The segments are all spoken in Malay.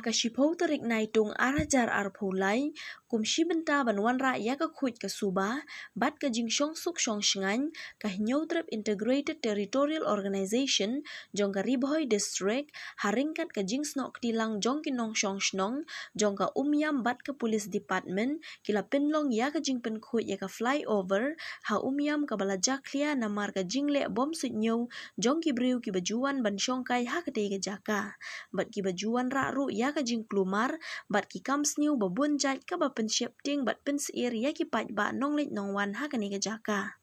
haka shipau terik naitung arajar arpulai kum shibenta banwan ra ya ka khuj ka suba bat ka jingshong suk shong shingan ka nyautrep integrated territorial organization jong ka ribhoi district haringkat ka jingsnok tilang jong kinong shong shnong jong ka umyam bat ka police department kila penlong ya ka jingpen khuj ya ka flyover ha umyam ka balajak klia namar ka jingle bom sutnyo jong ki briu ki bajuan ban shong kai ha ka te ka jaka bat ki bajuan ra ru ya ka jing klumar bat ki kams new babun jat ka ba pensiap ting bat pensiir ya ki pat ba nong lit nong wan ha ka ne ka jaka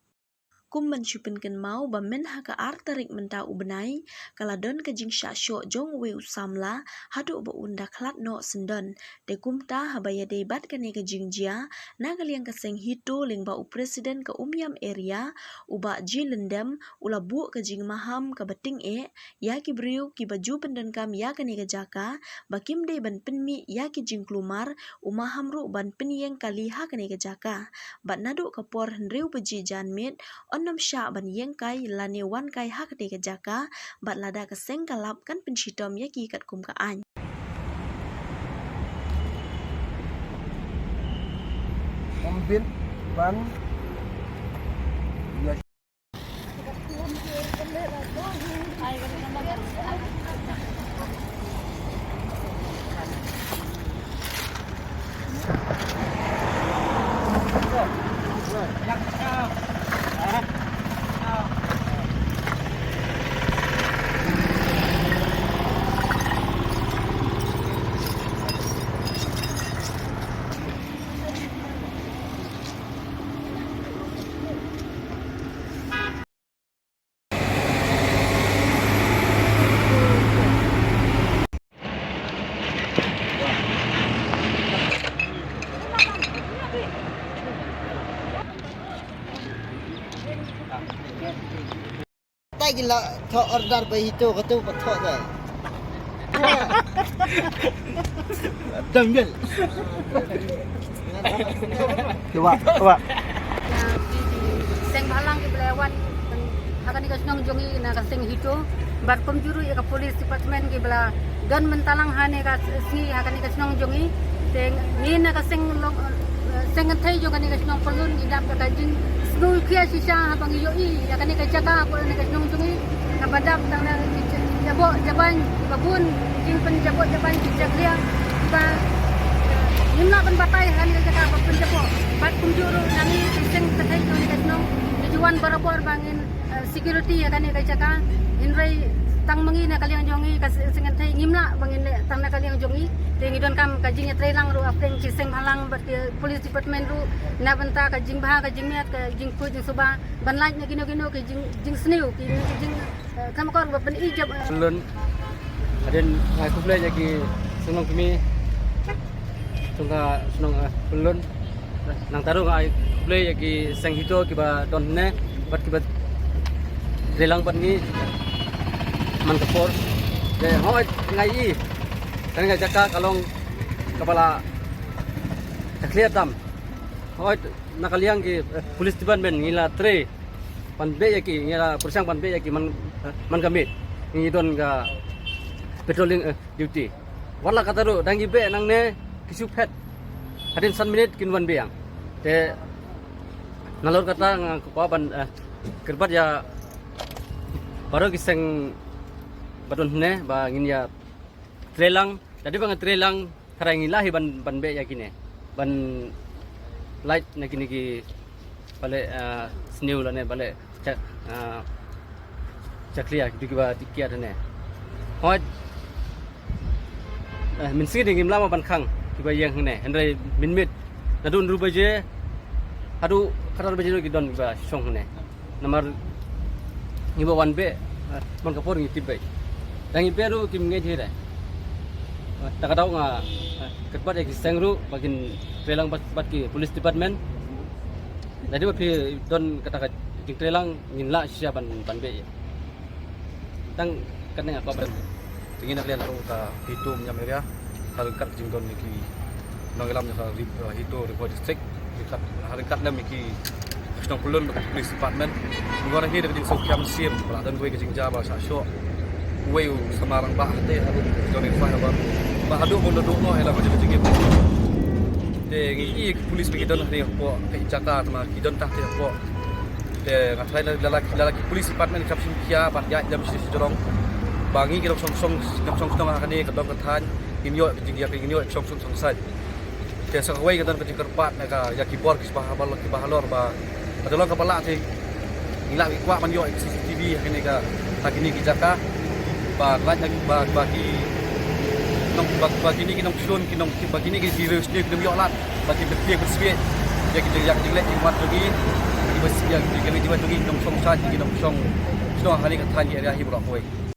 kum mensyupin ken mau ba men ha ka artarik menta ubnai kala don ka jing sha sho jong we usamla hadu ba unda klat no sendon de kum ta ha ba ya de bat ka ne ka jing jia na ka liang ka seng hito ling ba u president ka umyam area uba ji lendam ula bu ka jing maham ka bating ya ki briu ki baju pendan kam ya ka ne ka jaka ba kim de ban penmi ya ki jing klumar umaham ru ban penyeng kali ha ka ne ka jaka bat nadu ka por hendriu beji janmet onnom sha ban yeng kai lane wan kai ha ka te ka jaka bat lada ka seng kalap kan pensitom ya ki kat kum ka an Ombin ban ya tay gila thọ order bayi tu katu patho dah. Dangel. Coba. Seng halang ke belewat akan dikasnong jongi na kaseng hito bat pemjuru ya ka police department ke bela don mentalang hane ka si akan dikasnong jongi seng ni na kaseng seng thai jo kan dikasnong pelun idap ka jing snu kia sisa habang yoi akan dikajaga ko na kasnong jongi na badap tang na jabo jaban babun jing pen jabo jaban kijaglia ba nimna kan batai han dikajaga ba pen jabo bat pemjuru nani seng thai jo dikasnong tujuan barabor bangin security ya kan ni kajaga inrai tang mengi na kaliang jongi kasengan thai ngimla bangin tang na kaliang jongi tengi don kam kajing trelang ru apeng ciseng halang bat police department ru na benta kajing bah kajing miat kajing ku jing suba banlaj na gino ke jing sniu ki jing kam kor ba pen ijab lun aden hai kuble jaki senong kami tungga senong lun nang taru ai kuble jaki seng hito kiba don ne bat kiba relang bat ni man kapor de hoi ngai i kan ngai jaka kalong kepala clear dam hoi nakaliang ki police department ngila tre pan be yaki ngila persang pan be yaki man kamit ngi don ga patrolling duty wala kataru dangi be nang ne kisu pet hadin san minute kin wan beang te nalor kata ko ban kerbat ya baru kiseng badon ne ba ngin ya trelang jadi bang trelang karangi lahi ban be yakine ban light na kini ki bale snew la ne bale chakliya ki ba tikia ne hoi min si ding imla ma ban khang ki ba yang ne hendrai min mit nadun ru baje hadu khatar baje ki don ba song ne namar ngiba wan be mon kapor ngi tibai dangi beru kim ngai thira takadaw nga ketbat ek sengru bagin trelang bat ki police department jadi ba pi don kata jing trelang ngin la sia ban be tang kaneng apa ban tingin naklian ro ta hitum nya meria harikat jing don niki nongelam nya hito report district harikat lam niki Nong Kulun police department ngora hi de sok kam sim pra dan gue ke jingja ba sa sho weu samarang ba te haru don fa ba bahadu pun duduk no ela macam macam gitu. Dengi polis begitu ni po ke Jakarta ma kidon tah te po. Ngatai lalaki polis department kapsin kia pat ya jam sisi jorong. Bangi kita song akan ni kedong ketan inyo jingya ke inyo song sai. Te sakawai kita ke kerpat naka ya kibor kis bahalor ba. Adalah kepala te ngilak ikwa man yo CCTV kini ka hakini ki Jakarta ba bagi bagi ni kinong sulun kinong bagi ni kiri sini kinong yolat bagi berpiak bersiap ya kita yang jelek yang mat lagi di bersiap di kali di kinong song sat kinong song hari kata ni area hiburan koi